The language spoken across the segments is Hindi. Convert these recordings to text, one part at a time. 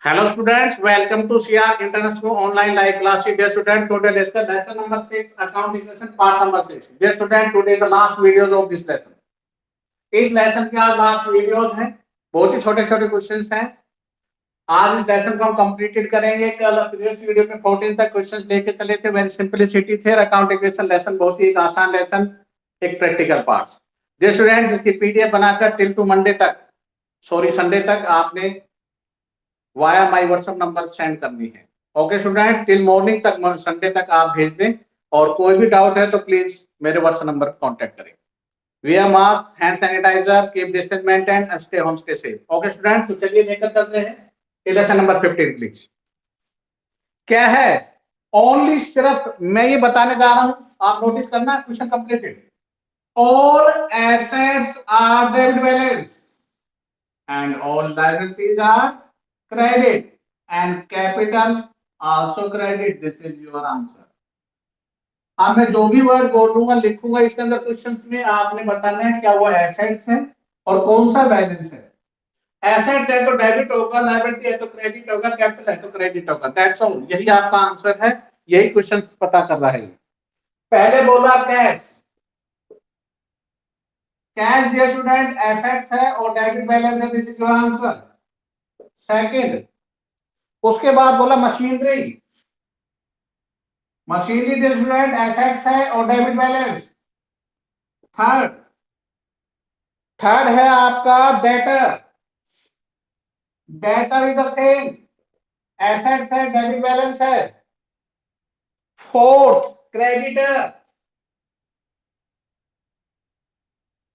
Hello students, welcome to CR International Online Live Class. Dear student, today discuss lesson number 6, account equation part number 6. Dear student, today the last videos of this lesson. इस लेसन के आज लास्ट वीडियोस हैं, बहुत ही छोटे छोटे क्वेश्चंस हैं। आज इस लेसन को हम कंप्लीटेड करेंगे। कल प्रीवियस वीडियो में 14 तक क्वेश्चंस लेके चले थे। वेरी सिंपलिसिटी थे। अकाउंट इक्वेशन लेसन बहुत ही एक आसान लेसन, एक प्रैक्टिकल पार्ट। डियर स्टूडेंट्स, इसकी पीडीएफ बनाकर टिल टू मंडे तक, सॉरी संडे तक आपने via my WhatsApp number send करनी है। ओके स्टूडेंट, टिल मॉर्निंग तक, संडे तक आप भेज दें। और कोई भी डाउट है तो प्लीज मेरे व्हाट्सएप नंबर पर कॉन्टेक्ट करें। Wear mask, hand sanitiser, keep distance maintain and stay home, stay safe. Okay student, तो चलिए लेकर चलते हैं लेसन नंबर 15 प्लीज। क्या है? ओनली, सिर्फ मैं ये बताने जा रहा हूं, आप नोटिस करना। Question completed. All assets are debit balance and all liabilities are credit and capital also credit. This is your answer. अब मैं जो भी वर्ड बोलूंगा लिखूंगा इसके अंदर क्वेश्चन में, आपने बताना है क्या वो एसेट्स है और कौन सा बैलेंस है। एसेट्स है तो डेबिट होगा, लायबिलिटी है तो क्रेडिट होगा, कैपिटल है तो क्रेडिट होगा। दैट्स ऑल, यही आपका आंसर है। यही क्वेश्चन पता कर रहा है। पहले बोला cash, cash dear student assets है और डेबिट बैलेंस है। This is your answer. Second, उसके बाद बोला machinery, machinery dear student assets है और डेबिट बैलेंस। थर्ड, थर्ड है आपका debtor, debtor is the same, assets है डेबिट बैलेंस है। फोर्थ, क्रेडिटर,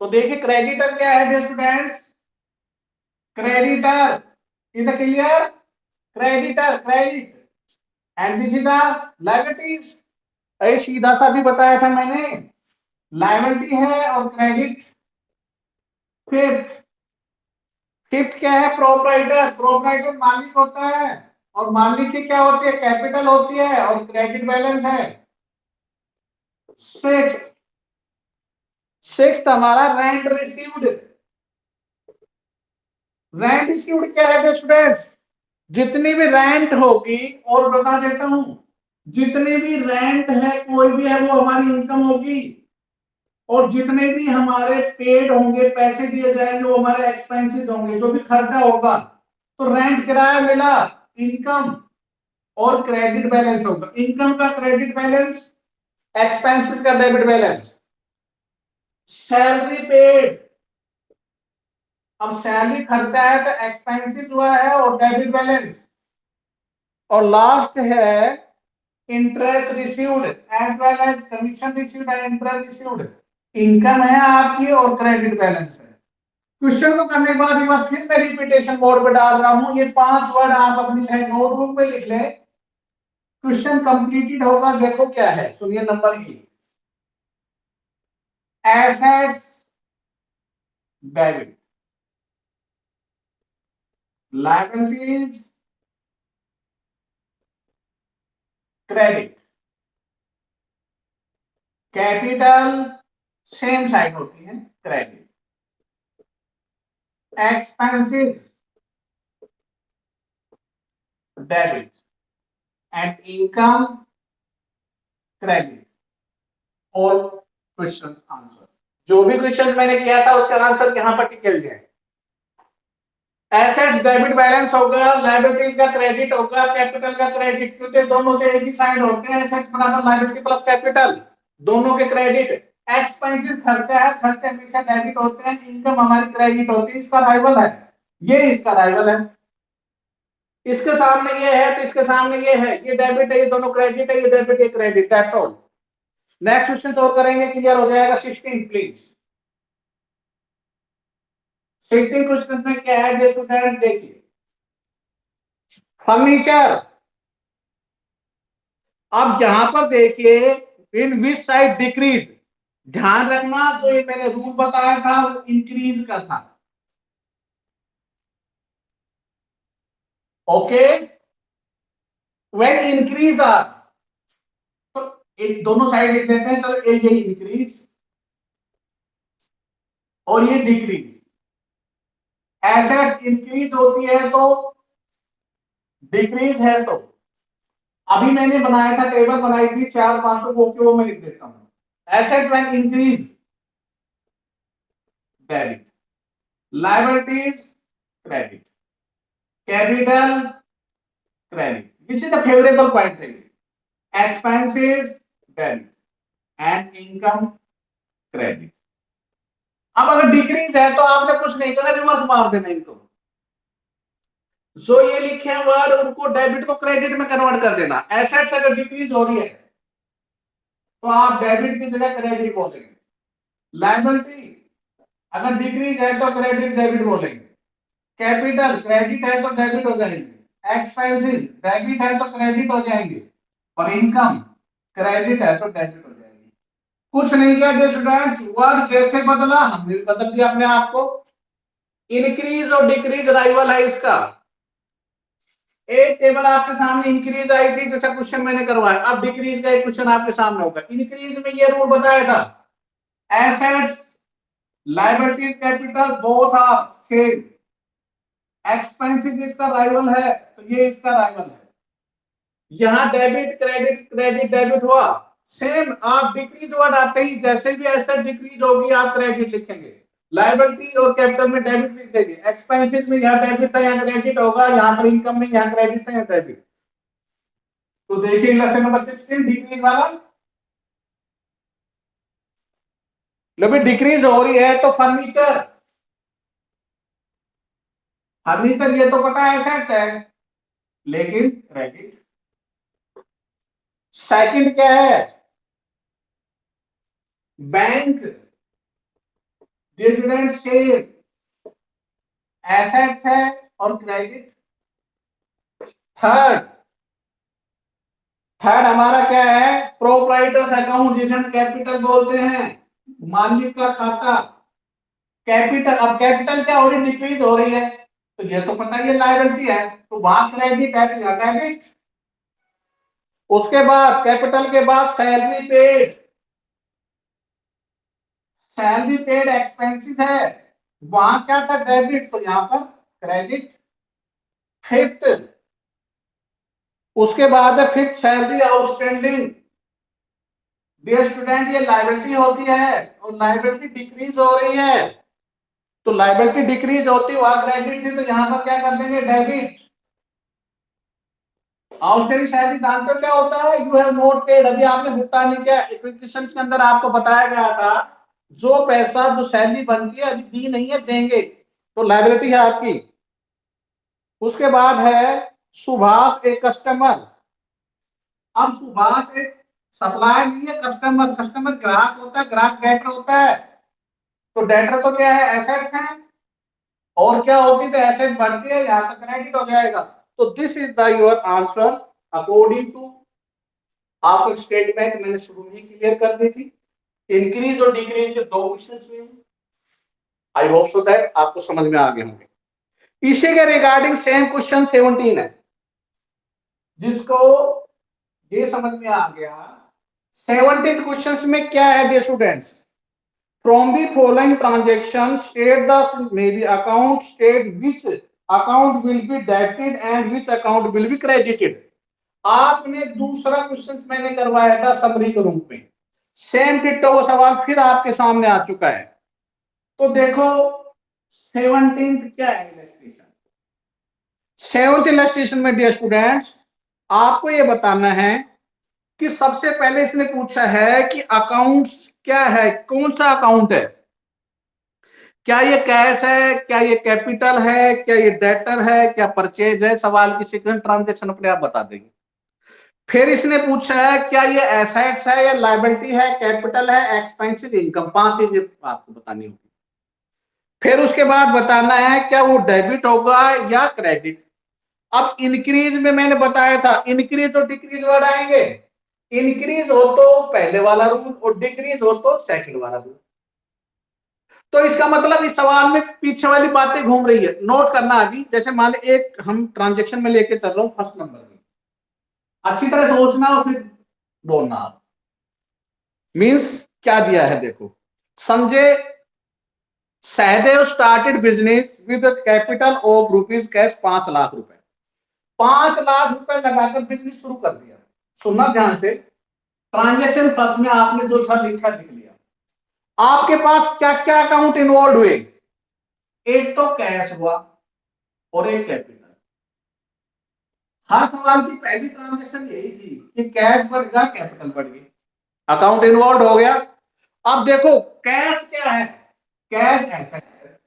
तो देखिए क्रेडिटर क्या है dear students, creditor is the clear, creditor credit, and this is the liabilities. अरे सीधा सा भी बताया था मैंने, लायबिलिटी है और क्रेडिट। फिफ्थ, फिफ्थ क्या है? प्रोप्राइटर, प्रोप्राइटर मालिक होता है और मालिक की क्या होती है? कैपिटल होती है और क्रेडिट बैलेंस है। सिक्स, सिक्स हमारा रेंट रिसीव्ड, रेंट रिसीव्ड क्या है स्टूडेंट्स? जितनी भी रेंट होगी, और बता देता हूं, जितने भी रेंट है कोई भी है वो हमारी इनकम होगी, और जितने भी हमारे पेड होंगे, पैसे दिए जाएंगे, वो हमारे एक्सपेंसेस होंगे, जो भी खर्चा होगा। तो रेंट किराया मिला, इनकम, और क्रेडिट बैलेंस होगा। इनकम का क्रेडिट बैलेंस, एक्सपेंसेस का डेबिट बैलेंस। सैलरी पेड, अब सैलरी खर्चा है तो एक्सपेंसिव हुआ है और डेबिट बैलेंस। और लास्ट है interest received as well as commission received and interest received. Income है आपकी और क्रेडिट बैलेंस है। क्वेश्चन को करने के बाद एक बार फिर मैं रिपीटेशन मोड पे डाल रहा हूं। ये 5 वर्ड आप अपनी नोटबुक में लिख लें। क्वेश्चन कंप्लीटेड होगा। देखो क्या है, सुनिए। Number A, assets debit, liabilities credit, capital same side होती है credit, expensive debit and income credit. All question answer, जो भी क्वेश्चन मैंने किया था उसका आंसर यहां पर टिक गया है। एसेट्स डेबिट बैलेंस होगा, लायबिलिटीज का क्रेडिट होगा, कैपिटल का क्रेडिट, क्योंकि दोनों के एक ही साइड होते हैं। एसेट्स बराबर लायबिलिटी प्लस कैपिटल, दोनों के क्रेडिट। एक्सपेंसेस खर्चा है, खर्चे हमेशा डेबिट होते हैं, इनकम हमारी क्रेडिट होती है। इसका राइवल है, ये इसका राइवल है। इसके सामने ये है तो इसके सामने ये है, ये डेबिट है, ये दोनों क्रेडिट है, ये डेबिट ये credit. That's all. Next question solve करेंगे, क्लियर हो जाएगा। 16 प्लीज। 16 क्वेश्चन में क्या है स्टूडेंट, देखिए। फर्नीचर, अब यहां पर देखिए, इन विच साइड डिक्रीज, ध्यान रखना जो ये मैंने रूल बताया था वो इंक्रीज का था। ओके, व्हेन इंक्रीज आर, तो एक दोनों साइड लिख लेते हैं। चलो, एक ये इंक्रीज और ये डिक्रीज। एसेट इंक्रीज होती है तो डिक्रीज है तो अभी मैंने बनाया था, टेबल बनाई थी 4-5 वो मैं लिख देता हूं। Asset when increase debit, liabilities credit, capital credit, this is the favourable point है, expenses debit and income credit. अब अगर डिक्रीज है तो आपने कुछ नहीं करना, रिवर्स मार देना इनको, जो ये लिखे हैं वर्ड उनको डेबिट को क्रेडिट में कन्वर्ट कर देना। एसेट्स अगर डिक्रीज हो रही है तो आप डेबिट की जगह क्रेडिट बोलेंगे, लायबिलिटी अगर डिक्रीज है तो क्रेडिट डेबिट बोलेंगे, कैपिटल क्रेडिट है तो डेबिट हो जाएंगे, एक्सपेंसिव डेबिट है तो क्रेडिट हो जाएंगे, और इनकम क्रेडिट है तो डेबिट हो जाएगी। कुछ नहीं किया डियर स्टूडेंट्स, वर्ड जैसे बदला हमने भी बदल दिया अपने आप को। इंक्रीज और डिक्रीज राइवल है इसका। एक टेबल आपके सामने इंक्रीज आई थी, जैसा क्वेश्चन मैंने करवाया, अब डिक्रीज का एक क्वेश्चन आपके सामने होगा। इंक्रीज में ये रूल बताया था, assets liabilities capital both are same, expensive इसका राइवल है तो ये इसका राइवल है। यहां डेबिट क्रेडिट क्रेडिट डेबिट हुआ सेम, आप डिक्रीज वर्ड आते ही जैसे भी एसेट डिक्रीज होगी आप क्रेडिट लिखेंगे, लायबिलिटी और कैपिटल में डेबिट लिख देंगे, एक्सपेंसिव में यहाँ डेबिट था यहाँ क्रेडिट होगा, यहाँ पर इनकम में यहाँ क्रेडिट था यहाँ डेबिट। तो देखिए लेसन नंबर 16 डिक्रीज वाला, जब डिक्रीज हो रही है तो फर्नीचर, फर्नीचर ये तो पता है एसेट है लेकिन क्रेडिट। सेकंड क्या है, बैंक, डिविडेंड शेयर एसेट्स है और क्रेडिट। थर्ड, थर्ड हमारा क्या है, प्रोप्राइटर्स अकाउंट जिसे हम कैपिटल बोलते हैं, मालिक का खाता, कैपिटल। अब कैपिटल क्या हो रही, डिक्रीज हो रही है तो ये तो पता ही है लायबिलिटी है, तो वहां क्रेडिट है तो यहाँ डेबिट। उसके बाद कैपिटल के बाद salary paid, salary paid expensive है, वहां क्या था डेबिट तो यहां पर क्रेडिट। फिफ्थ, उसके बाद है fifth salary outstanding. Dear student ये लायबिलिटी होती है और लायबिलिटी डिक्रीज हो रही है, तो लायबिलिटी डिक्रीज होती वहां क्रेडिट थी तो यहां पर क्या कर देंगे डेबिट। आउटस्टैंडिंग सैलरी जानते हो क्या होता है, यू हैव नॉट पेड, अभी आपने भुगतान नहीं किया। इक्विजिशंस के अंदर आपको बताया गया था जो पैसा जो सैलरी बनती है अभी दी नहीं है देंगे, तो लायबिलिटी है आपकी। उसके बाद है सुभाष एक कस्टमर, अब सुभाष एक सप्लायर नहीं है, कस्टमर, कस्टमर ग्राहक होता है, ग्राहक डेटर होता है, तो डेटर तो क्या है एसेट्स है, और क्या होती है एसेट बढ़ती है यहाँ तक क्रेडिट हो जाएगा। तो this is the your answer according to, आपको स्टेटमेंट मैंने शुरू में क्लियर कर दी थी। इंक्रीज और डिक्रीज के दो क्वेश्चन हुए, आई होप सो दैट आपको समझ में आ गए होंगे। इसी के रिगार्डिंग सेम क्वेश्चन 17 है, जिसको ये समझ में आ गया। 17 क्वेश्चन में क्या है dear students, from the following transaction state the may be account, state which account will be debited and which account will be credited. आपने दूसरा क्वेश्चन मैंने करवाया था समरी के रूप में, सेम डिट्टो वो सवाल फिर आपके सामने आ चुका है। तो देखो 17 क्या है इलस्ट्रेशन, 7th इलस्ट्रेशन में डियर स्टूडेंट्स आपको ये बताना है कि सबसे पहले इसने पूछा है कि अकाउंट्स क्या है, कौन सा अकाउंट है, क्या ये कैश है, क्या ये कैपिटल है, क्या ये डेटर है, क्या परचेज है। सवाल की सीक्वेंस ट्रांजैक्शन अपने आप बता देंगे। फिर इसने पूछा है क्या ये एसेट्स है या लायबिलिटी है, कैपिटल है, एक्सपेंसिव इनकम, 5 चीजें आपको बतानी होगी। फिर उसके बाद बताना है क्या वो डेबिट होगा या क्रेडिट। अब इंक्रीज में मैंने बताया था इंक्रीज और डिक्रीज वर्ड आएंगे, इंक्रीज हो तो पहले वाला रूल और डिक्रीज हो तो सेकंड वाला रूल। तो इसका मतलब इस सवाल में पीछे वाली बातें घूम रही है, नोट करना अभी। जैसे मान लो एक हम ट्रांजेक्शन में लेके चल रहा हूं फर्स्ट नंबर में, अच्छी तरह सोचना और फिर बोलना। मींस क्या दिया है देखो, Sanjay Sahdev started business with capital of rupees cash 5 lakh रुपए। 5 लाख रुपए लगाकर बिजनेस शुरू कर दिया। सुनना ध्यान से, ट्रांजेक्शन फर्स्ट में आपने जो था लिखा लिख लिया। आपके पास क्या क्या अकाउंट इन्वॉल्व हुए? एक तो कैश हुआ और एक कैपिटल। हर सवाल की पहली ट्रांजेक्शन यही थी कि कैश बढ़ गया, कैपिटल बढ़ गई, अकाउंट इन्वॉल्व हो गया। अब देखो कैश क्या है, कैश एसेट है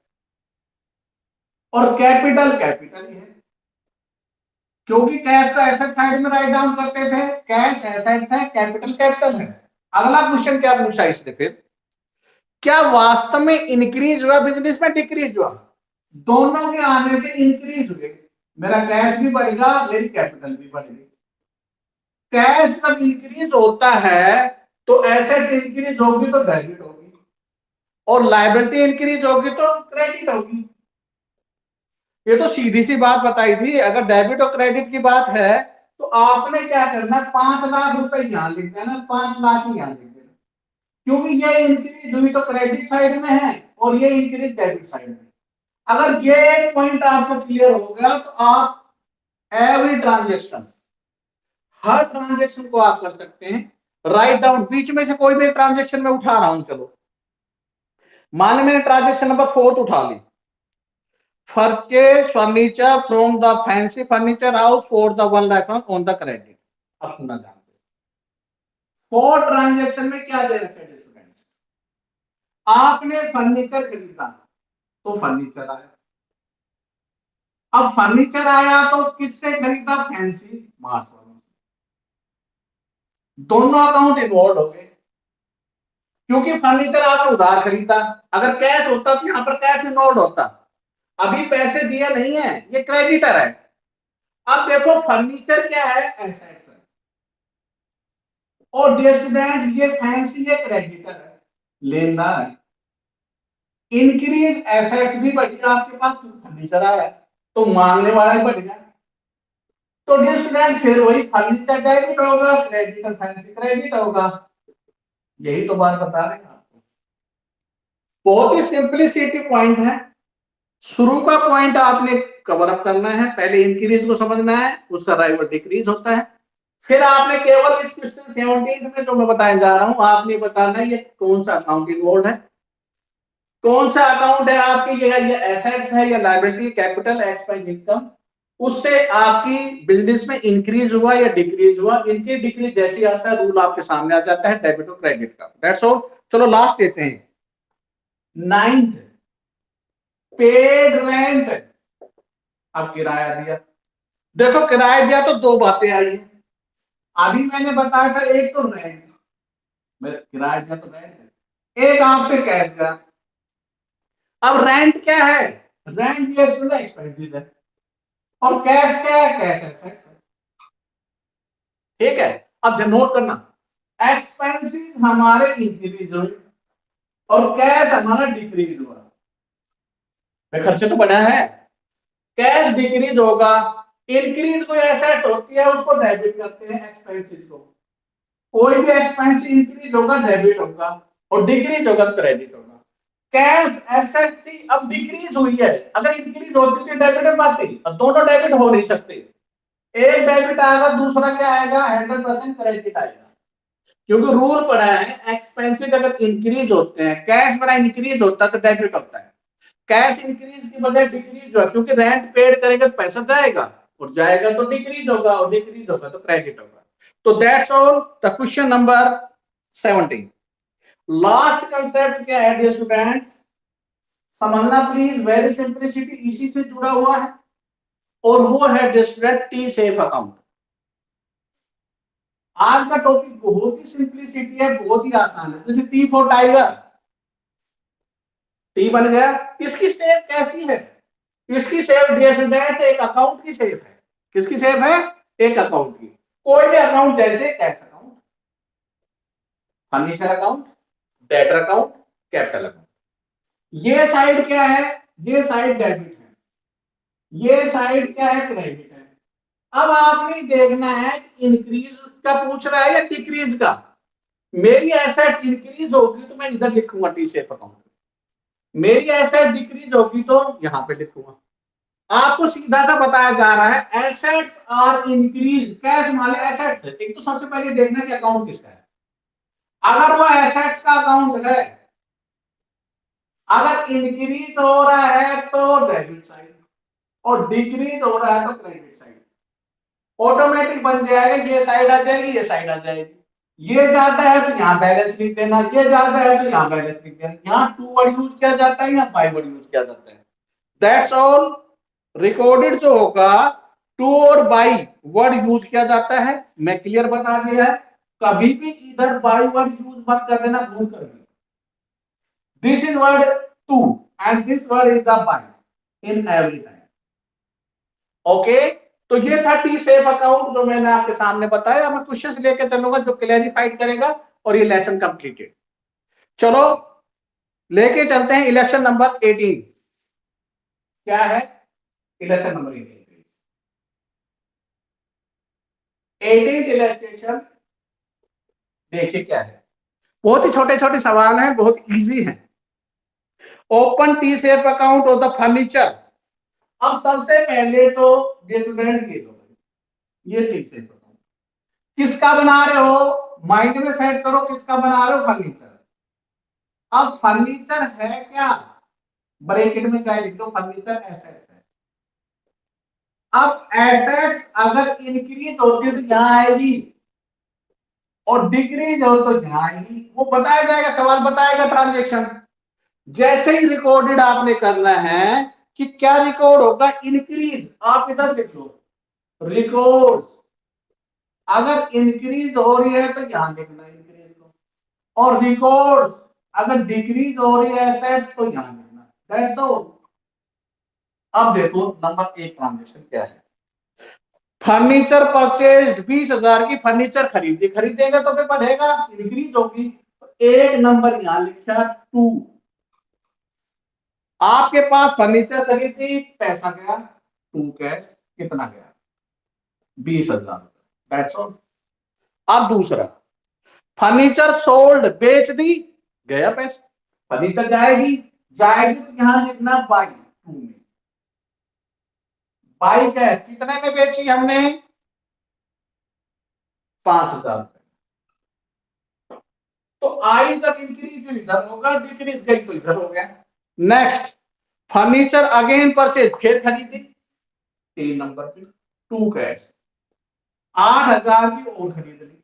और कैपिटल कैपिटल ही है, क्योंकि कैश का एसेट साइड में राइट डाउन करते थे, कैश एसेट्स है, कैपिटल कैपिटल है। अगला क्वेश्चन क्या पूछा इसने फिर, क्या वास्तव में इंक्रीज हुआ बिजनेस में डिक्रीज हुआ? दोनों के आने से इंक्रीज हुए, मेरा कैश भी बढ़ेगा, मेरी कैपिटल भी बढ़ेगी। कैश जब इंक्रीज होता है तो एसेट इंक्रीज होगी तो डेबिट होगी, और लायबिलिटी इंक्रीज होगी तो क्रेडिट होगी। ये तो सीधी सी बात बताई थी। अगर डेबिट और क्रेडिट की बात है तो आपने क्या करना, 5 लाख रुपए यहां लिख देना, 5 लाख ही यहां लिख देना, क्योंकि ये इंक्रीज हुई तो क्रेडिट साइड में है और ये इंक्रीज डेबिट साइड में। अगर ये एक पॉइंट आपको क्लियर हो गया तो आप एवरी ट्रांजेक्शन, हर ट्रांजेक्शन को आप कर सकते हैं राइट डाउन। बीच में से कोई भी ट्रांजेक्शन में उठा रहा हूं, चलो मान मैंने ट्रांजेक्शन नंबर 4 उठा ली, purchase furniture from the fancy furniture house for the 1 lakh on the credit. अब सुना ध्यान से, 4 ट्रांजेक्शन में क्या दे रखे स्टूडेंट्स, आपने फर्नीचर खरीदा तो फर्नीचर आया। अब फर्नीचर आया तो किससे खरीदा, फैंसी मार्ट वालों। दोनों अकाउंट इन्वॉल्व हो गए, क्योंकि फर्नीचर आपने उधार खरीदा। अगर कैश होता तो यहां पर कैश इन्वॉल्व होता, अभी पैसे दिए नहीं है, ये क्रेडिटर है। अब देखो फर्नीचर क्या है, एसेट्स है, और डियर स्टूडेंट ये फैंसी है, क्रेडिटर है, लेनदार है। इंक्रीज एसेट्स भी बढ़ गया आपके पास, फर्नीचर आया तो मांगने वाला ही बढ़ गया। तो डियर स्टूडेंट फिर वही फर्नीचर डेबिट होगा, क्रेडिटर फैंसी क्रेडिट होगा। यही तो बात बता रहे हैं आपको। बहुत ही सिंपलिसिटी पॉइंट है। शुरू का पॉइंट आपने कवर अप करना है, पहले इंक्रीज को समझना है, उसका राइवल डिक्रीज होता है। फिर आपने केवल इस क्वेश्चन 17 में जो मैं बताने जा रहा हूं, आपने बताना है ये कौन सा अकाउंट इन्वॉल्व है, कौन सा अकाउंट है आपकी, ये एसेट्स है या लायबिलिटी, कैपिटल, एक्सपेंस, इनकम, उससे आपकी बिजनेस में इंक्रीज हुआ या डिक्रीज हुआ। इनकी डिक्रीज जैसी आता है रूल आपके सामने आ जाता है डेबिट और क्रेडिट का। That's all. चलो लास्ट देते हैं, 9th, पेड रेंट। अब किराया दिया, देखो किराया दिया तो दो बातें आई हैं। अभी मैंने बताया था एक तो रेंट, किराया दिया तो रेंट है, एक आपसे कैश का। अब रेंट क्या है, रेंट ये एक्सपेंसिव है, और कैश क्या है, कैश एसेट है। ठीक है, अब नोट करना, एक्सपेंसेस हमारे इंक्रीज हुए और कैश हमारा डिक्रीज हुआ। खर्चे तो बढ़ा है, कैश डिक्रीज होगा, इंक्रीज कोई एसेट होती है उसको डेबिट करते हैं एक्सपेंसेस को। कोई भी एक्सपेंस इंक्रीज होगा डेबिट होगा, और डिक्रीज होगा क्रेडिट होगा। कैश एसेट थी, अब डिक्रीज हुई है, अगर इंक्रीज होती तो डेबिट में आती, अब दोनों डेबिट हो नहीं सकते। एक डेबिट आएगा, दूसरा क्या आएगा, 100% क्रेडिट आएगा, क्योंकि रूल पड़ा है एक्सपेंसेस अगर इंक्रीज होते हैं, कैश मेरा इंक्रीज होता है तो डेबिट होता है, कैश इंक्रीज की बजाय डिक्रीज हुआ, क्योंकि रेंट पेड करेगा तो पैसा जाएगा, और जाएगा तो डिक्रीज होगा, और डिक्रीज होगा तो क्रेडिट होगा। तो that's all the question number 17। Last concept क्या है डियर स्टूडेंट्स, समझना प्लीज, वेरी सिंपलिसिटी इसी से जुड़ा हुआ है, और वो है dear student T safe account. आज का टॉपिक बहुत ही सिंपलिसिटी है, बहुत ही आसान है। जैसे टी फॉर टाइगर, टी बन गया, इसकी सेफ कैसी है, इसकी सेफ डियर स्टूडेंट्स एक अकाउंट की सेफ है। किसकी सेफ है, एक अकाउंट की। कोई भी अकाउंट, जैसे cash account, furniture account, debtor account, capital account. ये साइड क्या है, ये साइड डेबिट है, ये साइड क्या है, क्रेडिट है। अब आपने देखना है इंक्रीज का पूछ रहा है या डिक्रीज का। मेरी एसेट इंक्रीज होगी तो मैं इधर लिखूंगा टी सेफ अकाउंट, मेरी एसेट डिक्रीज होगी तो यहां पे लिखूंगा। आपको सीधा सा बताया जा रहा है एसेट्स आर इंक्रीज, कैश माने एसेट्स है। एक तो सबसे पहले देखना कि अकाउंट किसका है। अगर वो एसेट्स का अकाउंट है, अगर इंक्रीज हो रहा है तो डेबिट साइड, और डिक्रीज हो रहा है तो क्रेडिट साइड। ऑटोमेटिक बन जाएगा, ये साइड आ जाएगी, ये साइड आ जाएगी। ये ज्यादा है तो यहाँ बैलेंस लिख देना, ये ज्यादा है तो यहाँ बैलेंस लिख देना। यहाँ टू वर्ड यूज किया जाता है, यहाँ फाइव वर्ड यूज किया जाता है। That's all. रिकॉर्डेड जो होगा टू और बाई वर्ड यूज किया जाता है, मैं क्लियर बता दिया है। कभी भी इधर बाई वर्ड यूज मत कर देना भूल कर भी। This is word two and this word is the by in every time. Okay, तो ये था टी सेफ अकाउंट जो मैंने आपके सामने बताया। मैं क्वेश्चंस लेके चलूंगा जो क्लैरिफाइड करेगा और ये लेसन कंप्लीटेड। चलो लेके चलते हैं इलेक्शन नंबर 18। क्या है इलेक्शन नंबर 18? 18th इलेक्शन देखिए क्या है। बहुत ही छोटे छोटे सवाल हैं, बहुत इजी हैं। Open T safe account of the furniture. अब सबसे पहले तो ये स्टूडेंट ये टी सेफ अकाउंट किसका बना रहे हो, माइंड में सेट करो किसका बना रहे हो, फर्नीचर। अब फर्नीचर है क्या, ब्रैकेट में चाहे लिख दो फर्नीचर एसेट्स है। अब एसेट्स अगर इंक्रीज होती है तो यहां आएगी, और डिक्रीज हो तो यहां आएगी। वो बताया जाएगा, सवाल बताएगा ट्रांजेक्शन। जैसे ही रिकॉर्डेड आपने करना है कि क्या रिकॉर्ड होगा, इंक्रीज। आप इधर लिख लो रिकॉर्ड, अगर इंक्रीज हो रही है तो यहां लिखना इंक्रीज को, और रिकॉर्ड अगर डिक्रीज हो रही है एसेट्स तो यहां लिखना। That's all. अब देखो नंबर एक ट्रांजेक्शन क्या है। फर्नीचर परचेज 20,000 की फर्नीचर खरीदी, खरीदेगा तो फिर बढ़ेगा, इंक्रीज होगी। तो एक नंबर यहां लिखा टू। आपके पास फर्नीचर खरीदी, पैसा गया टू कैश, कितना गया 20,000। That's all. अब दूसरा, फर्नीचर सोल्ड बेच दी, गया पैसा। फर्नीचर जाएगी, जाएगी तो यहां लिखना बाई टू में। बाई कैश कितने में बेची हमने, 5,000। तो आई जब इंक्रीज तो इधर होगा, डिक्रीज गई तो इधर हो गया। नेक्स्ट, फर्नीचर अगेन परचेज, फिर खरीदी, 3 नंबर पे टू कैश, 8,000 की और खरीद ली।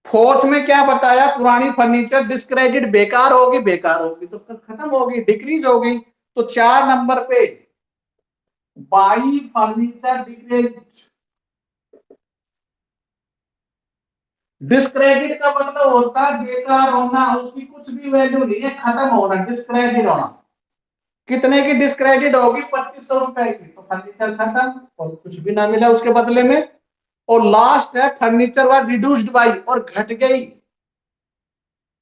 फोर्थ में क्या बताया, पुरानी फर्नीचर डिस्क्रेडिट, बेकार होगी, बेकार होगी तो खत्म होगी, डिक्रीज होगी। तो 4 नंबर पे बाई फर्नीचर डिक्रीज। डिस्क्रेडिट का मतलब होता है बेकार होना, उसकी कुछ भी वैल्यू नहीं है, खत्म होना, डिस्क्रेडिट होना। कितने की डिस्क्रेडिट होगी, 2500 रुपए की, तो फर्नीचर खत्म और कुछ भी ना मिला उसके बदले में। और लास्ट है फर्नीचर वर रिड्यूस्ड बाई, और घट गई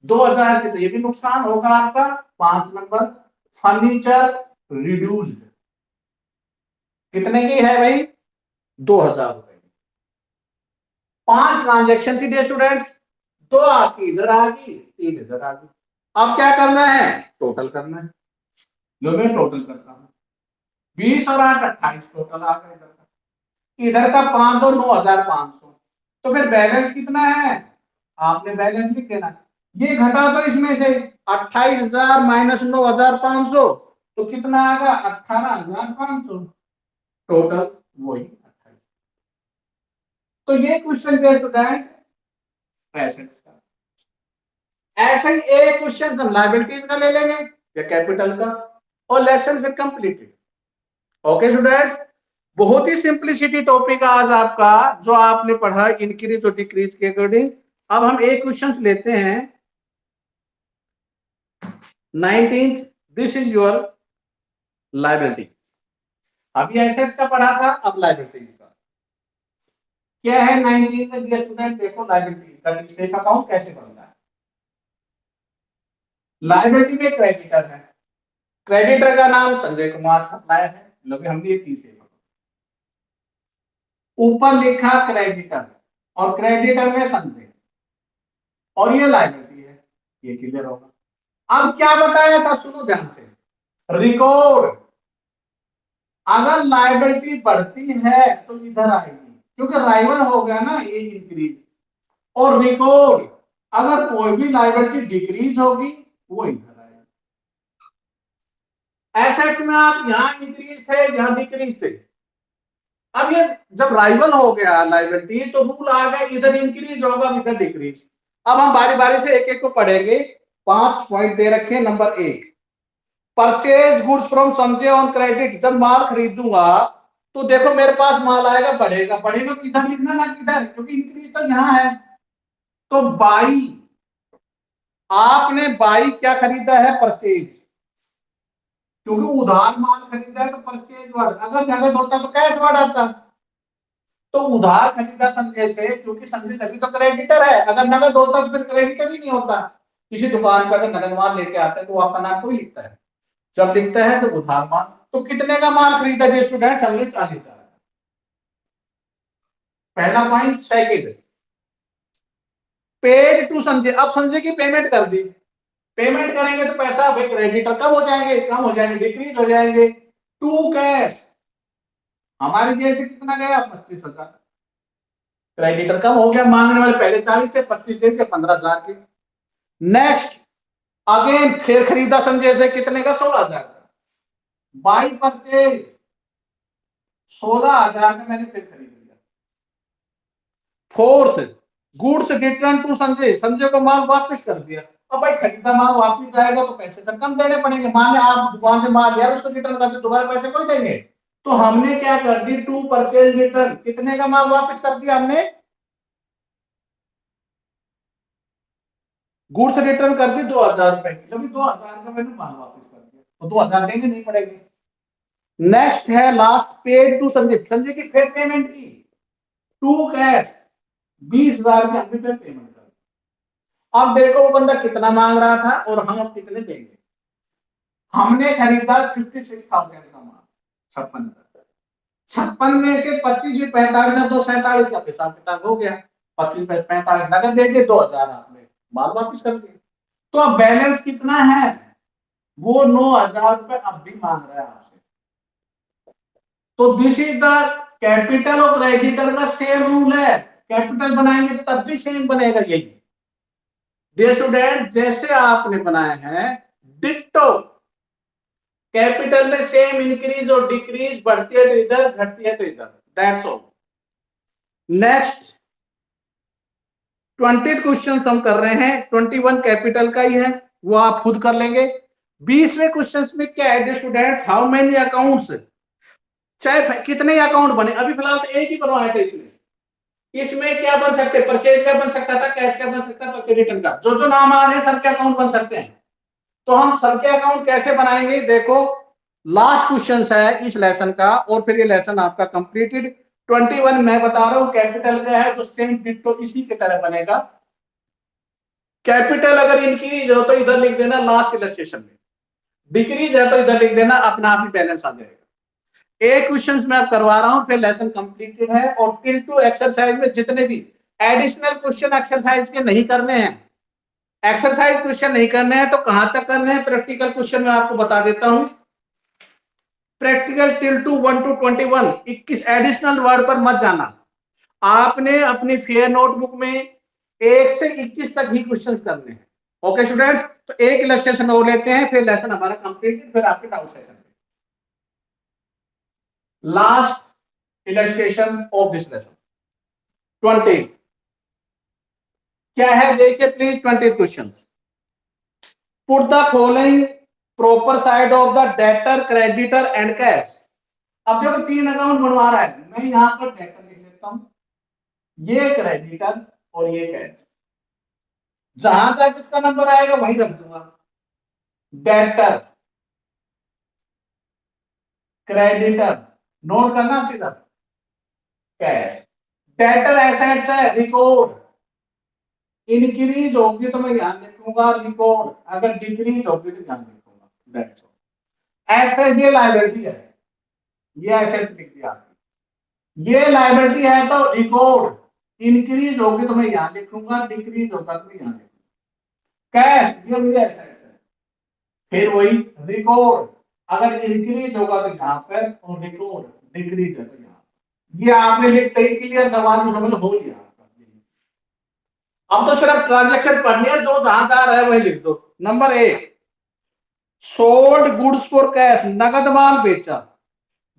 2,000 की, तो ये भी नुकसान होगा आपका। 5 नंबर फर्नीचर रिड्यूस्ड, कितने की है भाई, 2,000 रुपए। 5 ट्रांजेक्शन की डे स्टूडेंट्स, 2 आपकी इधर आ गई, 3 इधर आ गई। अब क्या करना है, टोटल करना है। जो मैं टोटल करता हूं 20 और 8 28, टोटल आ गया इधर का। इधर का 5 और 9,500, तो फिर बैलेंस कितना है, आपने बैलेंस लिख देना। ये घटा तो इसमें से 28,000 माइनस 9,500, तो कितना आएगा 18,500, टोटल वही 28। तो ये क्वेश्चन के स्टूडेंट एसेट्स का। ऐसे ही एक क्वेश्चन हम लायबिलिटीज का ले लेंगे या कैपिटल का, और लेसन फिर कंप्लीटेड। ओके स्टूडेंट्स, बहुत ही सिंपलिसिटी टॉपिक आज आपका जो आपने पढ़ा इंक्रीज और डिक्रीज के अकॉर्डिंग। अब हम एक क्वेश्चन लेते हैं 19th। This is your liability. अभी एसेट्स का पढ़ा था, अब लायबिलिटीज का क्या है। 19 में डियर स्टूडेंट देखो लायबिलिटीज का सेफ अकाउंट कैसे बनता है। लायबिलिटी में क्रेडिटर है, क्रेडिटर का नाम संजय कुमार सप्लायर है, लोग हमने ये तीसरे ऊपर लिखा क्रेडिटर, और क्रेडिटर में संजय, और ये लायबिलिटी है, ये क्लियर होगा। अब क्या बताया था सुनो ध्यान से, रिकॉर्ड अगर लायबिलिटी बढ़ती है तो इधर आएगी, क्योंकि राइवल हो गया ना ये इंक्रीज। और रिकॉर्ड, अगर कोई भी लायबिलिटी डिक्रीज होगी वो इधर आएगी। एसेट्स में आप यहां इंक्रीज थे, यहां डिक्रीज थे। अब ये जब राइवल हो गया लायबिलिटी तो रूल आ गया इधर इंक्रीज होगा इधर डिक्रीज। अब हम बारी बारी से एक एक को पढ़ेंगे। 5 पॉइंट दे रखे हैं। Number 1, purchase goods from Sanjay on credit. जब माल खरीदूंगा तो देखो मेरे पास माल आएगा, बढ़ेगा, बढ़ेगा तो इधर लिखना ना किधर, क्योंकि इंक्रीज तो यहां है। तो बाई, आपने बाई क्या खरीदा है? परचेज, क्योंकि उधार माल खरीदा है तो परचेज वर्ड। अगर नगद होता तो कैश वर्ड आता। तो उधार खरीदा संजय से, क्योंकि संजय तभी तो क्रेडिटर है। अगर नगद होता तो फिर क्रेडिटर ही नहीं होता। किसी दुकान पर अगर नगद माल लेके आते हैं तो आपका नाम कोई लिखता है? जब लिखता है तो उधार माल। तो कितने का माल खरीदा जी स्टूडेंट? हमने 40,000। पहला point. Second, paid to Sanjay. अब संजय की पेमेंट कर दी। पेमेंट करेंगे तो पैसा भाई क्रेडिटर कब हो जाएंगे? कम हो जाएंगे, डिक्रीज हो जाएंगे। टू कैश, हमारी जेब से कितना गया? 25,000। क्रेडिटर कम हो गया, मांगने वाले पहले 40 थे, 25 दे के 15,000 के। नेक्स्ट, अगेन फिर खरीदा संजय से, कितने का? 16,000 का। बाई परचेज 16,000 का मैंने फिर खरीद लिया। Fourth, goods return to Sanjay. Sanjay को माल वापस कर दिया। अब भाई खरीदा माल वापस आएगा तो पैसे तो कम देने पड़ेंगे। मान लिया आप दुकान से माल लिया, उसको रिटर्न कर दिया, दोबारा पैसे कोई देंगे? तो हमने क्या कर दी? To purchase return. कितने का माल वापस कर दिया हमने? गुड्स रिटर्न कर दी 2,000 रुपए की। जब 2,000 का मैंने माल वापस कर दिया तो 2,000 देंगे नहीं पड़ेंगे। नेक्स्ट है last, paid to Sanjay. Sanjay की फिर पेमेंट की, टू कैश 20,000 की हमने फिर पेमेंट कर दी। अब देखो वो बंदा कितना मांग रहा था और हम अब कितने देंगे। हमने खरीदा 56,000 का माल, 56,000। 56 में से 25 भी 45 है, 247 का हिसाब किताब हो गया। 25 में 45 नगद दे दिए, 2,000 आपने माल वापिस कर दिया। तो अब बैलेंस कितना है? वो 9,000 रुपए अब भी मांग रहा है आपसे। तो this is the capital of creditor का सेम रूल है। कैपिटल बनाएंगे तब भी सेम बनेगा यही। डियर स्टूडेंट, जैसे आपने बनाए हैं डिट्टो, कैपिटल में सेम इंक्रीज और डिक्रीज, बढ़ती है तो इधर, घटती है तो इधर। That's all. नेक्स्ट 20 क्वेश्चन हम कर रहे हैं। 21 कैपिटल का ही है, वो आप खुद कर लेंगे। 20वें क्वेश्चन में क्या है स्टूडेंट्स? हाउ मेनी अकाउंट्स, चाहे कितने अकाउंट बने। अभी फिलहाल तो एक ही बनवाया था इसमें। इसमें क्या बन सकते? परचेज का बन सकता था, कैश का बन सकता है, परचेज रिटर्न का। जो जो नाम आ रहे हैं सबके अकाउंट बन सकते हैं। तो हम सबके अकाउंट कैसे बनाएंगे? देखो, लास्ट क्वेश्चन है इस लेसन का और फिर ये लेसन आपका कंप्लीटेड। 21 मैं बता रहा हूं कैपिटल का है तो सेम डिट्टो इसी की तरह बनेगा। कैपिटल अगर इंक्रीज हो तो इधर लिख देना लास्ट इलस्ट्रेशन में, डिक्रीज है तो इधर लिख देना, अपना आप ही बैलेंस आ जाएगा। एक क्वेश्चन मैं अब करवा रहा हूं, फिर लेसन कंप्लीटेड है। और टिल टू एक्सरसाइज में जितने भी एडिशनल क्वेश्चन एक्सरसाइज के नहीं करने हैं, एक्सरसाइज क्वेश्चन नहीं करने हैं तो कहां तक करने हैं? प्रैक्टिकल क्वेश्चन में आपको बता देता हूं। Practical till two 1 to 21, 21 additional word पर मत जाना। आपने अपनी फेयर नोटबुक में 1 से 21 तक ही क्वेश्चंस करने हैं। ओके स्टूडेंट्स, तो एक इलस्ट्रेशन और लेते हैं, फिर लेसन हमारा कंप्लीट, फिर आपके doubt session. Last illustration of this lesson 20 क्या है देखिए please. 20 question. Put the following proper side of the debtor, creditor and cash. अब देखो 3 अकाउंट बनवा रहा है, मैं यहां पर डेटर लिख लेता हूं, ये क्रेडिटर और ये कैश। जहां तक इसका नंबर आएगा वहीं रख दूंगा। डेटर, क्रेडिटर, नोट करना सीधा। कैश, डेटर एसेट्स है, रिकॉर्ड इंक्रीज होगी तो मैं ध्यान लिखूंगा रिकॉर्ड, अगर डिक्रीज होगी तो ध्यान लिखूंगा। That's all. एसेट ये लायबिलिटी है, ये एसेट लिख दिया। ये लायबिलिटी है तो रिकॉर्ड, इंक्रीज होगी तो मैं यहां लिखूंगा, डिक्रीज होगा तो मैं यहां लिखूंगा। कैश ये मुझे एसेट है, फिर वही रिकॉर्ड, अगर इंक्रीज होगा तो यहाँ पर, और रिकॉर्ड डिक्रीज है तो यहाँ। ये आपने लिखते ही क्लियर सवाल को समझ हो गया। अब तो सिर्फ ट्रांजेक्शन पढ़नी है, जो जहां जा रहा है वही लिख दो। Number 1, sold goods for cash, नगद माल बेचा।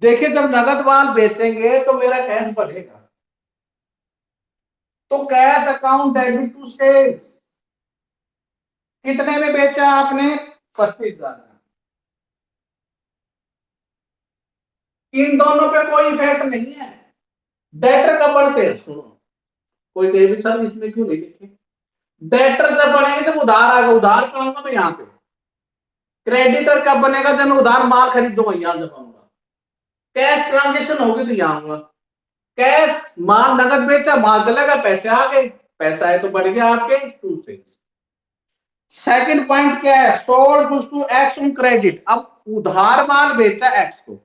देखिए जब नगद माल बेचेंगे तो मेरा कैश बढ़ेगा, तो cash account debit to sales. कितने में बेचा आपने? 25,000। इन दोनों पे कोई इफेक्ट नहीं है। डेटर कब बढ़ते हैं? सुनो, कोई कहे भी सर इसमें क्यों नहीं लिखे? डेटर जब बनेंगे जब उधार आएगा, उधार पे आऊंगा मैं यहाँ पे। क्रेडिटर कब बनेगा? जब मैं उधार माल खरीदूंगा, यहाँ जब आऊंगा। कैश ट्रांजेक्शन होगी तो यहाँ आऊंगा। कैश माल नगद बेचा, माल चलेगा, पैसे आ गए, पैसा है तो बढ़ गया आपके टू सेल्स। सेकंड पॉइंट क्या है? Sold goods to X on credit. अब उधार माल बेचा एक्स को,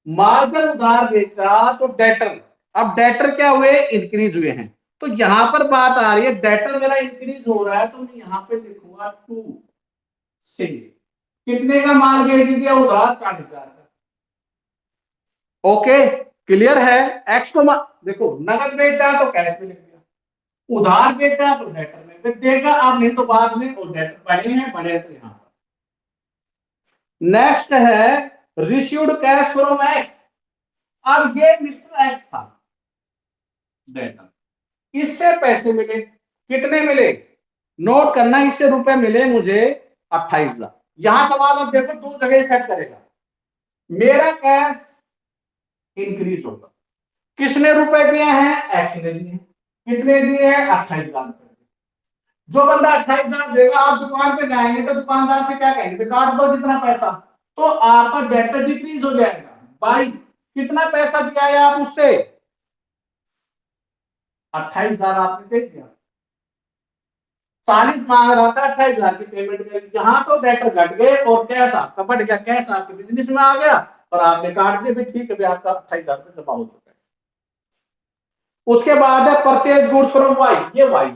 माल जब उधार बेचा तो डेटर, अब डेटर क्या हुए? इंक्रीज हुए हैं। तो यहां पर बात आ रही है डेटर मेरा इंक्रीज हो रहा है, तो मैं यहां पे लिखूंगा टू से। कितने का माल बेच दिया? उधार 40,000 का। ओके, क्लियर है? एक्स को देखो, नगद बेचा तो कैश में लिख दिया, उधार बेचा तो डेटर में लिख देगा। अब नहीं तो बाद में, और डेटर बढ़े हैं, बढ़े तो यहां पर। नेक्स्ट है रिसीव्ड कैश फ्रॉम एक्स। अब ये मिस्टर एक्स था डेटर, इससे पैसे मिले। कितने मिले? नोट करना, इससे रुपए मिले मुझे 28,000। यहां सवाल अब देखो, दो जगह इफेक्ट करेगा। मेरा कैश इंक्रीज होगा। किसने रुपए दिए हैं? एक्स ने दिए हैं। कितने दिए हैं? 28,000। जो बंदा 28,000 देगा, आप दुकान पे जाएंगे तो दुकानदार से क्या कहेंगे? काट दो जितना पैसा। तो आपका डेटर डिक्रीज हो जाएगा। भाई कितना पैसा दिया है आप उससे? 28,000 आपने दे दिया। 40 मांग रहा था, 28,000 की पेमेंट करी। यहाँ तो डेटर घट गए और कैश आपका बढ़ गया, कैश आपके बिजनेस में आ गया और आपने काट दिया भी, ठीक है भी, आपका 28,000 रुपये जमा हो चुका है। उसके बाद है परचेज गुड्स फ्रॉम वाई, ये वाई।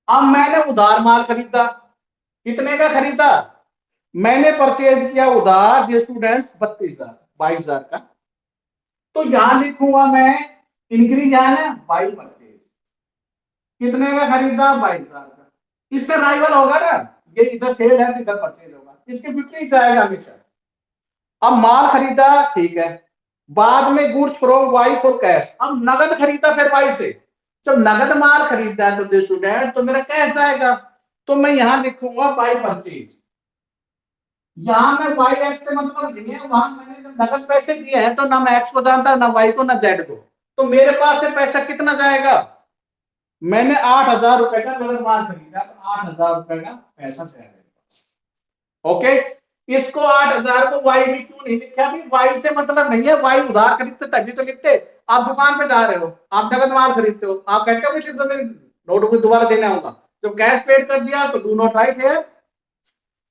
अब मैंने उधार माल खरीदा, कितने का खरीदा? मैंने परचेज किया उधार डियर स्टूडेंट्स 32,000, 22,000 का। तो यहां लिखूंगा मैं इंक्रीज है ना, बाई परचेज। कितने का खरीदा? 22,000 का। इससे राइवल होगा ना, ये इधर सेल है तो इधर परचेज होगा, इसके विपरीत जाएगा हमेशा। अब माल खरीदा, ठीक है, बाद में goods from Y for cash. अब नगद खरीदा फिर वाई से। जब नगद माल खरीदा है तो स्टूडेंट, तो मेरा कैश आएगा, तो मैं यहां लिखूंगा बाई परचेज। यहां मैं वाई एक्स से मतलब नहीं है, वहां मैंने जब नगद पैसे दिए हैं तो ना मैं एक्स को जानता, ना वाई को, ना जेड को। तो मेरे पास से पैसा कितना जाएगा? मैंने 8,000 रुपए का नगद माल खरीदा, तो 8,000 रुपए का पैसा जाएगा। ओके, इसको 8,000 को वाई भी क्यों नहीं लिखा? अभी वाई से मतलब नहीं है, वाई उधार खरीदते तभी तो लिखते। आप दुकान पे जा रहे हो, आप नगद माल खरीदते हो, आप कहते हो कि मेरे नोट को दोबारा देना होगा। जब कैश पेड कर दिया तो डू नॉट राइट है।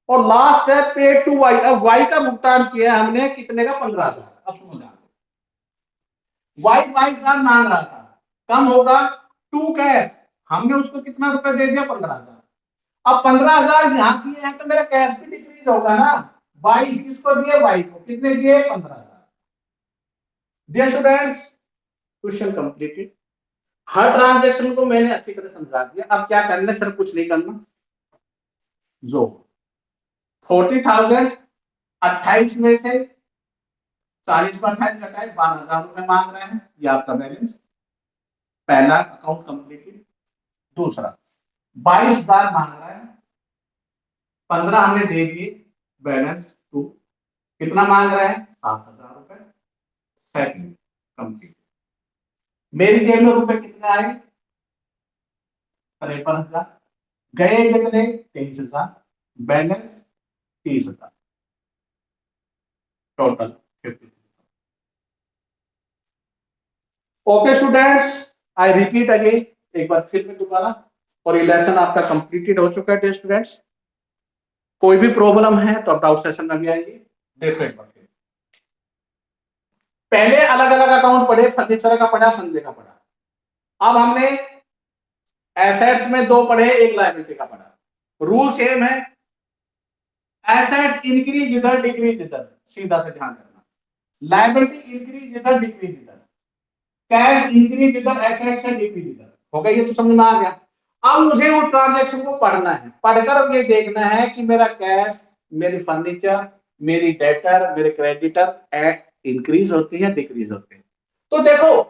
और लास्ट है पेड टू वाई। अब वाई का भुगतान किया हमने, कितने का? 15,000। अब समझ वाई 22,000 मांग रहा था, कम होगा टू कैश। हमने उसको कितना रुपए दे दिया? 15,000। अब 15,000 यहाँ दिए हैं तो मेरा कैश भी डिक्रीज होगा ना। वाई किसको दिए? वाई को। कितने दिए? 15,000। Dear students, question completed. हर ट्रांजेक्शन को मैंने अच्छी तरह समझा दिया। अब क्या करना? सिर्फ कुछ नहीं करना। जो 40,000 28 में से 40 पर 28 घटाए, 12,000 रुपए मांग रहे हैं, ये आपका बैलेंस। पहला अकाउंट कंप्लीटेड। दूसरा 22,000 मांग रहा है, 15 हमने दे दिए, बैलेंस टू। कितना मांग रहा है? 7,000 रुपए। Second complete. मेरी जेब में रुपए कितने आए? 53,000। गए कितने? 23,000। Balance 30,000। Total 50। Okay students, I repeat again, एक बार फिर मैं दोबारा। और ये लेसन आपका कंप्लीटेड हो चुका है स्टूडेंट्स। कोई भी प्रॉब्लम है तो आप डाउट सेशन में भी आइए। देखो एक बार फिर, पहले अलग अलग अकाउंट पढ़े, फर्नीचर का पढ़ा, संजय का पढ़ा। अब हमने एसेट्स में दो पढ़े, एक लायबिलिटी का पढ़ा। रूल सेम है, एसेट इंक्रीज इधर डिक्रीज इधर, सीधा से ध्यान रखना। लायबिलिटी इंक्रीज इधर डिक्रीज इधर, कैश इंक्रीज इधर, एसेट से डिक्रीज इधर। हो गया, ये तो समझ में आ गया। अब मुझे वो ट्रांजैक्शन को पढ़ना है, पढ़कर अब ये देखना है कि मेरा कैश, मेरी फर्नीचर, मेरी डेटर, मेरे क्रेडिटर इंक्रीज होती है डिक्रीज होते हैं। तो देखो,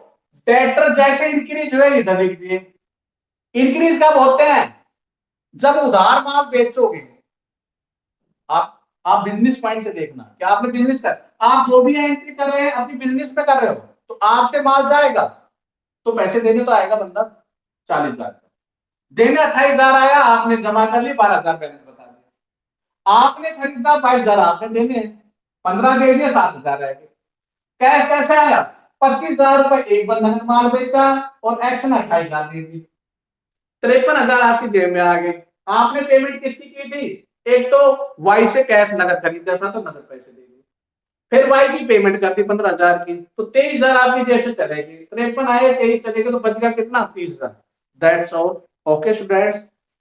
डेटर जैसे इंक्रीज हुए इधर लिख दिए। इंक्रीज कब होते हैं? जब उधार माल बेचोगे। आप बिजनेस पॉइंट से देखना कि आपने बिजनेस कर, आप जो भी एंट्री कर रहे हैं अपनी बिजनेस में कर रहे हो, तो आपसे माल जाएगा तो पैसे देने तो आएगा बंदा 40,000, देने 28,000 आया, आपने जमा कर ली, 12,000 बैलेंस बता दिया। आपने खरीदा 22,000, आपने देने 15 दे दिए, 7,000 रह गए। कैश कैसे आया? 25,000 रुपए एक बंदा ने माल बेचा और एक्स ने 28,000 दे दी, 53,000 आपकी जेब में आ गए। आपने पेमेंट किसकी की थी? एक तो वाई से कैश नगद खरीदा था तो नगद पैसे दे दिए, फिर वाई की पेमेंट कर दी 15,000 की, तो 23,000 आपकी जेब से चलेगी। 53 आए, 23 चलेगी, तो बच गया कितना? 30,000। That's all. ओके स्टूडेंट्स,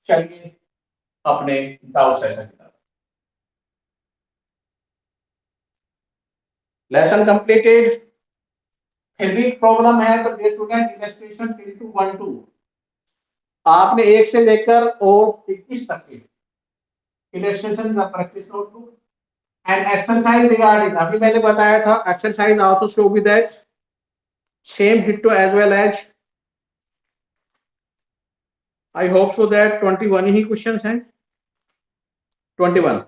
चलिए अपने डाउट सेशन की तरफ। Lesson completed. फिर भी प्रॉब्लम है तो डे स्टूडेंट इलस्ट्रेशन 3-1-2 आपने 1 से लेकर और 21 तक के इलस्ट्रेशन का practice notebook and exercise regarding, अभी मैंने बताया था exercise also show with that same ditto as well as, I hope so that 21 ही क्वेश्चंस हैं। 21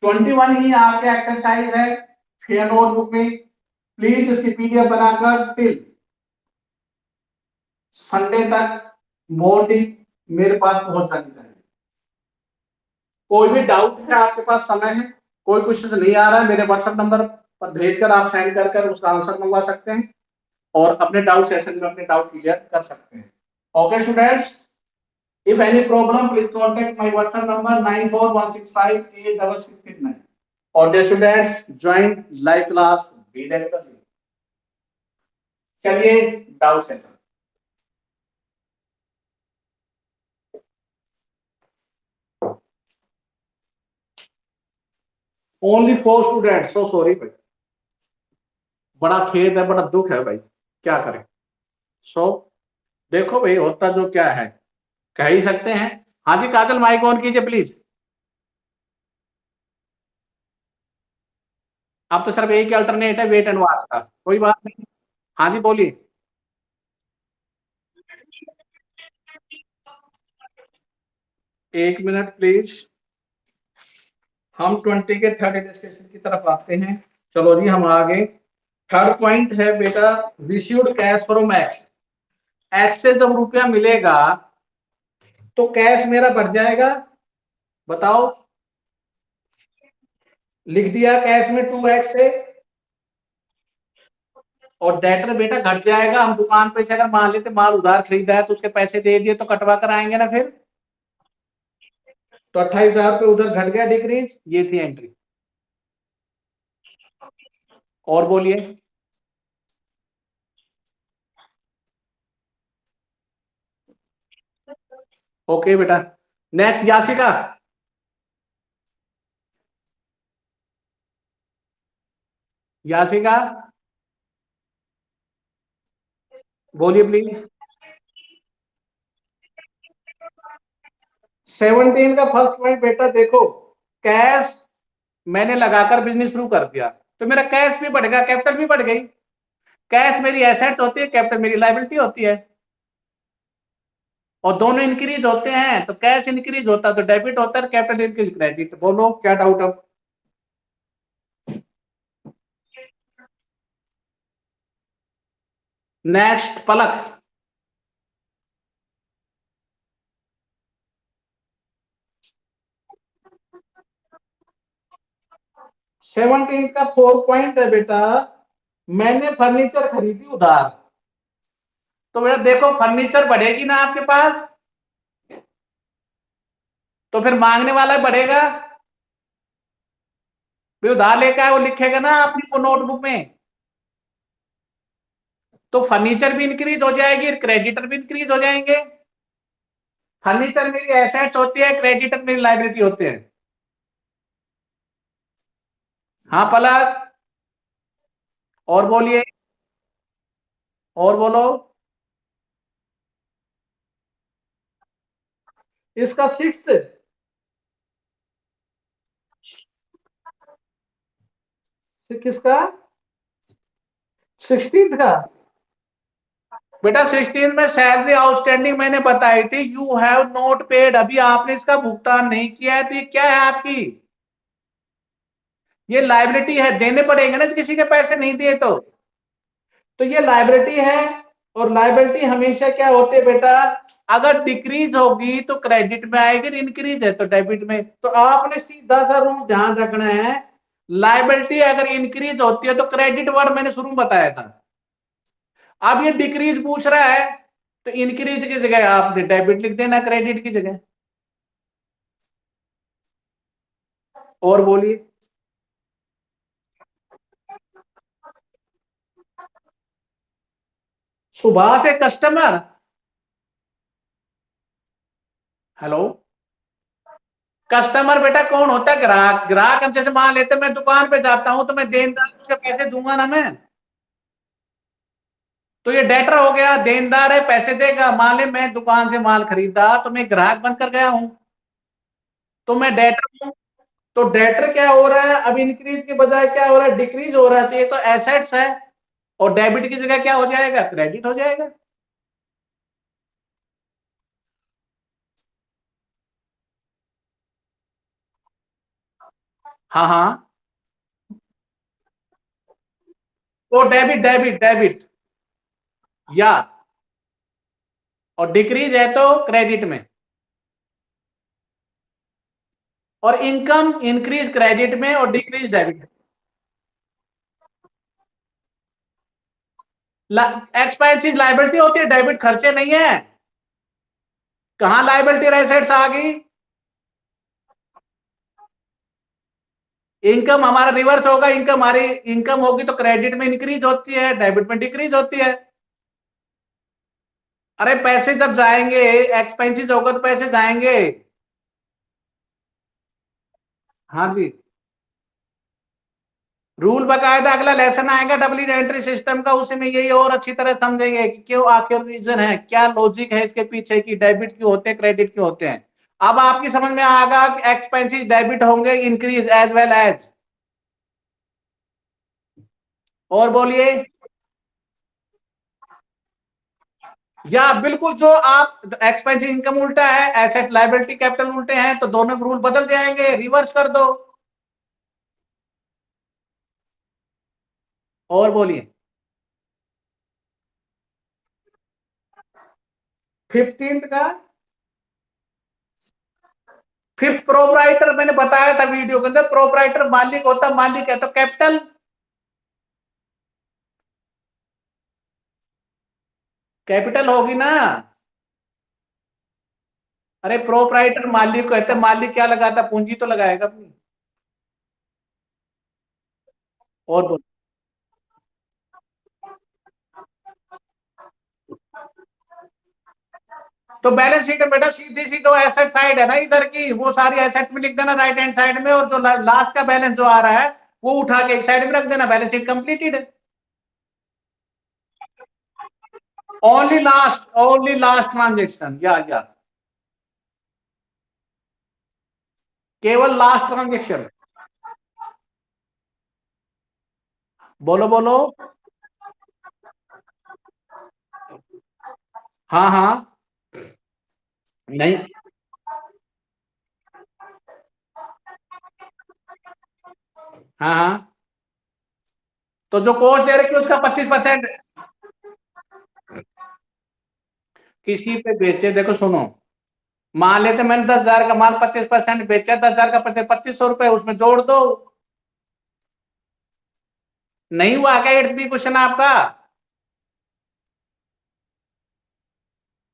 21 ही आपके एक्सरसाइज है शेयर नोटबुक में। प्लीज इसकी पीडीएफ बनाकर टिल संडे तक मॉर्निंग मेरे पास पहुंच जानी चाहिए। कोई भी डाउट है आपके पास, समय है, कोई क्वेश्चन नहीं आ रहा है, मेरे व्हाट्सएप नंबर पर भेजकर आप सेंड कर उसका आंसर मंगवा सकते हैं और अपने डाउट सेशन में अपने डाउट क्लियर कर सकते हैं। Okay students, if any problem please contact my WhatsApp number 9416586669 or the students join live class be regularly। चलिए doubt session. Only 4 students, so sorry भाई, बड़ा खेद है, बड़ा दुख है भाई, क्या करें। सो देखो भाई, होता जो क्या है कह ही सकते हैं। हाँ जी काजल, माइक ऑन कीजिए प्लीज। अब तो सिर्फ एक ही अल्टरनेट है, वेट एंड वॉच का, कोई बात नहीं। हाँ जी बोलिए। एक मिनट प्लीज, हम 20 के थर्ड इलस्ट्रेशन की तरफ आते हैं। चलो जी हम आगे। थर्ड पॉइंट है बेटा, received cash from x. X से जब रुपया मिलेगा तो कैश मेरा बढ़ जाएगा, बताओ। लिख दिया कैश में 2x से, और डेटर बेटा घट जाएगा। हम दुकान पे से अगर मान लेते माल उधार खरीदा है तो उसके पैसे दे दिए तो कटवा कर आएंगे ना फिर, तो 28,000 रुपये उधर घट गया, डिक्रीज। ये थी एंट्री। और बोलिए। ओके बेटा, नेक्स्ट यासिका। यासिका बोलिए प्लीज। 17 का फर्स्ट पॉइंट बेटा देखो, कैश मैंने लगाकर बिजनेस शुरू कर दिया तो मेरा कैश भी बढ़ गया, कैपिटल भी बढ़ गई। कैश मेरी एसेट्स होती है, कैपिटल मेरी लायबिलिटी होती है, और दोनों इंक्रीज होते हैं तो कैश इंक्रीज होता है तो डेबिट होता है, कैपिटल इंक्रीज क्रेडिट। बोलो क्या डाउट है? नेक्स्ट पलक। 17 का 4 पॉइंट है बेटा, मैंने फर्नीचर खरीदी उधार, तो बेटा देखो फर्नीचर बढ़ेगी ना आपके पास, तो फिर मांगने वाला बढ़ेगा। भी उधार लेकर आए वो लिखेगा ना अपनी को नोटबुक में, तो फर्नीचर भी इंक्रीज हो जाएगी, क्रेडिटर भी इंक्रीज हो जाएंगे। फर्नीचर मेरी एसेट्स होती है, क्रेडिटर मेरी लाइबिलिटी होते हैं। हाँ पलक, और बोलिए, और बोलो। इसका सिक्स, किसका? 16 का? बेटा 16 में सैलरी आउटस्टैंडिंग मैंने बताई थी, यू हैव नॉट पेड, अभी आपने इसका भुगतान नहीं किया है, तो ये क्या है आपकी? ये लायबिलिटी है, देने पड़ेंगे ना किसी के पैसे नहीं दिए तो ये लायबिलिटी है। और लायबिलिटी हमेशा क्या होती है बेटा, अगर डिक्रीज होगी तो क्रेडिट में आएगी, इंक्रीज है तो डेबिट में। तो आपने सीधा सा रूल ध्यान रखना है, लायबिलिटी अगर इंक्रीज होती है तो क्रेडिट वर्ड मैंने शुरू में बताया था। अब ये डिक्रीज पूछ रहा है, तो इंक्रीज की जगह आपने डेबिट लिख देना क्रेडिट की जगह। और बोलिए। सुबह से कस्टमर, हेलो, कस्टमर बेटा कौन होता है? ग्राहक। ग्राहक अब जैसे मान लेते मैं दुकान पे जाता हूं तो मैं देनदार के पैसे दूंगा ना मैं, तो ये डेटर हो गया, देनदार है पैसे देगा। मान ले मैं दुकान से माल खरीदा तो मैं ग्राहक बनकर गया हूं, तो मैं डेटर हूं। तो डेटर क्या हो रहा है, अब इंक्रीज के बजाय क्या हो रहा है, डिक्रीज हो रहा है, तो ये तो एसेट्स है, और डेबिट की जगह क्या हो जाएगा, क्रेडिट हो जाएगा। हाँ हाँ, तो डेबिट डेबिट डेबिट, या, और डिक्रीज है तो क्रेडिट में। और इनकम इंक्रीज क्रेडिट में और डिक्रीज डेबिट। एक्सपेंसिव लाइबिलिटी होती है, डेबिट खर्चे नहीं है। कहां लाइबिलिटी एसेट्स आ गई? इनकम हमारा रिवर्स होगा, इनकम हमारी, इनकम होगी तो क्रेडिट में इंक्रीज होती है, डेबिट में डिक्रीज होती है। अरे पैसे जब जाएंगे, एक्सपेंसिव होगा तो पैसे जाएंगे। हाँ जी, रूल बकायदा अगला लेसन आएगा डबल एंट्री सिस्टम का, उसी में यही और अच्छी तरह समझेंगे कि क्यों, आखिर रीजन है क्या, लॉजिक है इसके पीछे की डेबिट क्यों होते हैं क्रेडिट क्यों होते हैं। अब आपकी समझ में आएगा कि एक्सपेंसिव डेबिट होंगे इंक्रीज एज वेल एज। और बोलिए। या बिल्कुल, जो आप एक्सपेंसिव इनकम उल्टा है, एसेट लायबिलिटी कैपिटल उल्टे हैं, तो दोनों रूल बदल जाएंगे, रिवर्स कर दो। और बोलिए। 15 का? फिफ्थ प्रोपराइटर, मैंने बताया था वीडियो के अंदर, प्रोपराइटर मालिक होता, मालिक है तो कैपिटल, कैपिटल होगी ना। अरे प्रोपराइटर मालिक को कहते हैं, मालिक क्या लगाता, पूंजी तो लगाएगा अपनी। और बोल। तो बैलेंस शीट में बेटा सीधी सी दो एसेट साइड है ना इधर की, वो सारी एसेट में लिख देना राइट हैंड साइड में, और जो लास्ट का बैलेंस जो आ रहा है वो उठा के एक साइड में रख देना, बैलेंस शीट कंप्लीटेड है। ओनली लास्ट ट्रांजेक्शन, या केवल लास्ट ट्रांजेक्शन। बोलो बोलो। हाँ हाँ, नहीं, हाँ हाँ, तो जो कोस्ट दे रखी है उसका 25%। किसी पे बेचे, देखो सुनो, मान लेते मैंने 10,000 का माल 25% बेचा, 10,000 का 2500 रुपए उसमें जोड़ दो। नहीं हुआ क्या 8B क्वेश्चन आपका?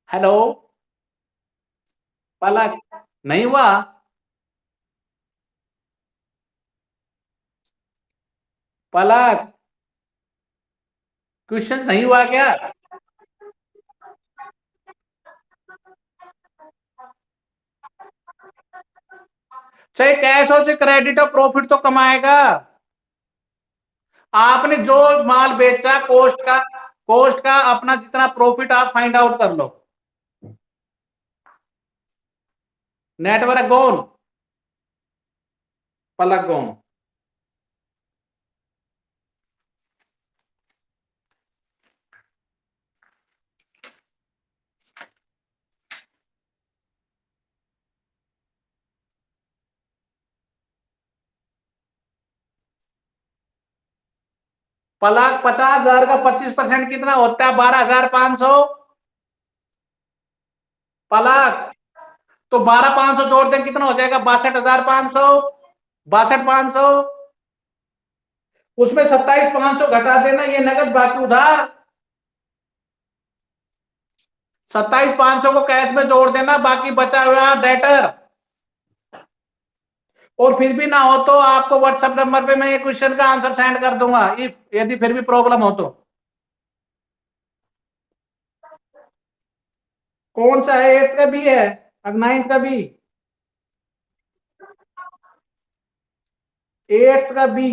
हेलो, पलक, नहीं हुआ? पलक, क्वेश्चन नहीं हुआ क्या? चाहे कैश हो चाहे क्रेडिट हो, प्रॉफिट तो कमाएगा। आपने जो माल बेचा, कोस्ट का अपना जितना प्रॉफिट आप फाइंड आउट कर लो। नेटवर्क गोन, पलक गोन। पलक 50,000 का 25% कितना होता है? 12,500। पलक तो 12,500 जोड़ दें, कितना हो जाएगा? 62,500। 62,500, उसमें 27,500 घटा देना, ये नगद बाकी उधार। 27,500 को कैश में जोड़ देना, बाकी बचा हुआ डेटर। और फिर भी ना हो तो आपको व्हाट्सएप नंबर पे मैं ये क्वेश्चन का आंसर सेंड कर दूंगा, इफ यदि फिर भी प्रॉब्लम हो तो। कौन सा है? 8 का बी है, अब 9 का बी। 8 का बी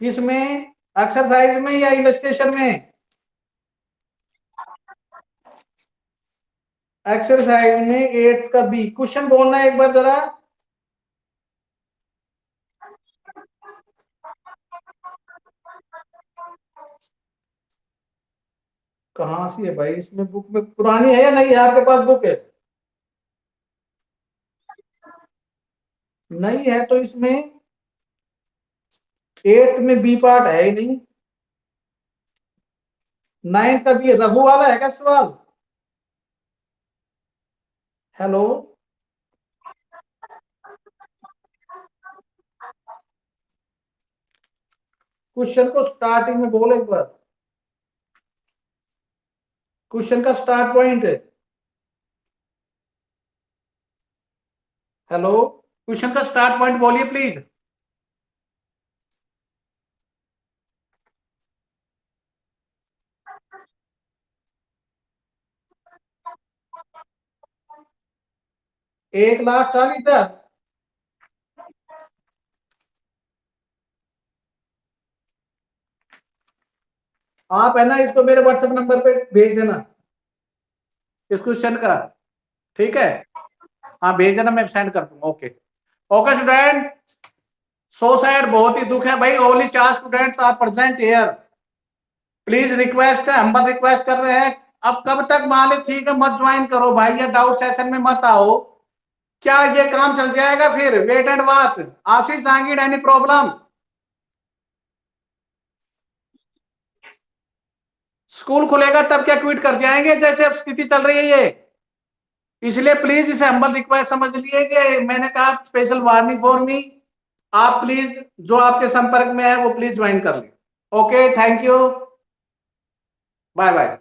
किसमें? एक्सरसाइज में या इलस्ट्रेशन में? एक्सरसाइज में 8 का बी। क्वेश्चन बोलना एक बार जरा। कहां सी है भाई? इसमें बुक में पुरानी है या नहीं है? आपके पास बुक है? नहीं है तो इसमें 8 में बी पार्ट है ही नहीं। 9 का बी रघु वाला है क्या सवाल? हेलो, क्वेश्चन को स्टार्टिंग में बोलो एक बार। क्वेश्चन का स्टार्ट पॉइंट है। हेलो, क्वेश्चन का स्टार्ट पॉइंट बोलिए प्लीज। 1,40,000। आप है ना इसको मेरे व्हाट्सएप नंबर पे भेज देना, इस क्वेश्चन का। ठीक है, हाँ भेज देना, मैं सेंड कर दूंगा। Okay. Okay student, so sad, बहुत ही दुख है भाई, only 4 students are present here. Please request है, हम रिक्वेस्ट कर रहे हैं। अब कब तक मालिक ठीक है मत ज्वाइन करो भाई, या डाउट सेशन में मत आओ। क्या ये काम चल जाएगा फिर? Wait and watch. Ashish Jahangir, any problem? School खुलेगा तब क्या क्विट कर जाएंगे जैसे अब स्थिति चल रही है ये? इसलिए प्लीज इसे हम्बल रिक्वेस्ट समझ लिए कि मैंने कहा स्पेशल वार्निंग फॉर मी। आप प्लीज जो आपके संपर्क में है वो प्लीज ज्वाइन कर ले। Okay, thank you, bye bye.